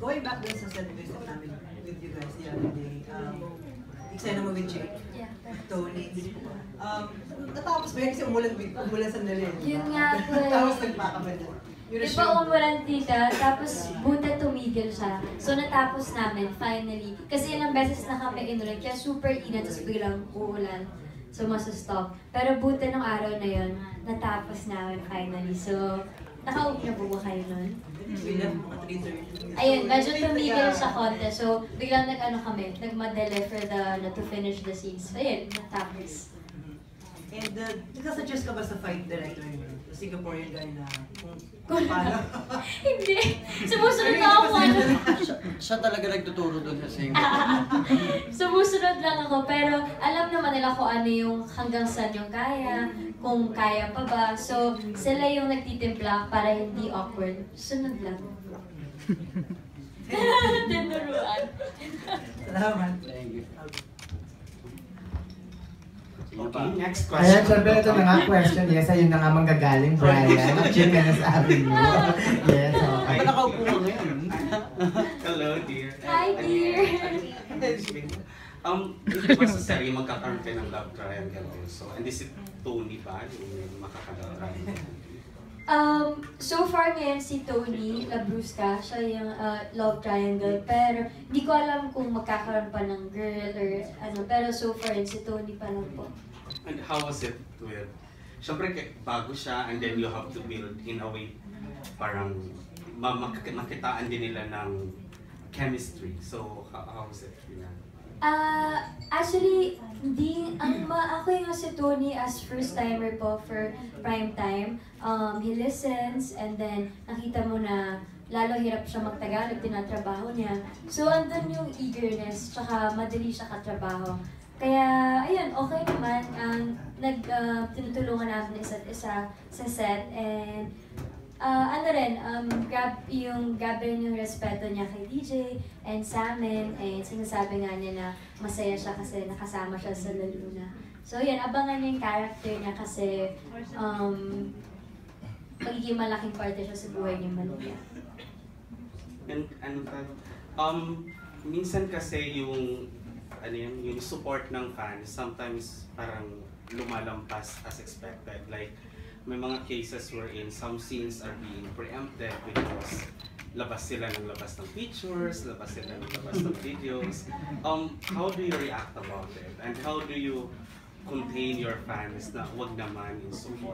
going back dun sa set visit namin with you guys the other day, eksena mo with Jake, Tony, natapos ba yan kasi umulan sandali. Yun nga po eh. Tapos nagpakaba na. Di ba umulan tita, tapos buta tumigil siya. So natapos namin, finally. Kasi ilang beses na kami inulan, kaya super inat, tapos biglang uulan. So masustop. Pero buta nung araw na yun, natapos namin finally. So, nakauwi na po ba kayo nun? Ayun, medyo tumigil sa konti. So, biglang nag-ano kami, nagmadali for to finish the scenes. So, ayun, natapos. And nagkasuggest ka ba sa fight director niyo? The Singaporean guy na kung paano? Hindi. Sumusunod na ako. Siya talaga nagtuturo doon sa Singapore. Sumusunod lang ako, pero alam naman nila kung ano yung hanggang saan yung kaya, kung kaya pa ba. So, sila yung nagtitimpla para hindi awkward. Sunod lang. Tinuruan. Salamat. Thank you. Okay, next Ayan, question. syempre ito na nga question. Yes, ayun na nga manggagaling, Brian. At yun na nasabi mo. Yes, okay. Ay, nakaupo ka ngayon. Hello, dear. Hi, dear. Ito ba sa serye magkakaroon kayo ng love triangle also? And is it Tony ba yung makaka-love triangle? So far ngayon si Tony Labrusca, siya yung love triangle. Pero hindi ko alam kung magkakaroon pa ng girl or ano. Pero so far si Tony pa lang po. And how was it with, syempre bago siya and then you have to build in a way parang makitaan din nila ng chemistry. So how was it? Actually, ako yung si Tony as first timer po for prime time. He listens and then nakita mo na lalo hirap siya magtagalog, tinatrabaho niya. So andun yung eagerness, tsaka madali siya katrabaho. Kaya, ayun, okay naman. Tinutulungan namin isa't isa sa set and grabe rin yung respeto niya kay DJ and sa amin, and sinasabi nga niya na masaya siya kasi nakasama siya sa Laluna. So yun, abangan niya yung character niya kasi magiging malaking parte siya sa buhay ni Malia. And minsan kasi yung support ng fans sometimes parang lumalampas as expected. Like may mga cases wherein some scenes are being preempted because labas sila ng labas ng pictures, labas sila ng labas ng videos. How do you react about it? And how do you contain your fans na wag naman in support?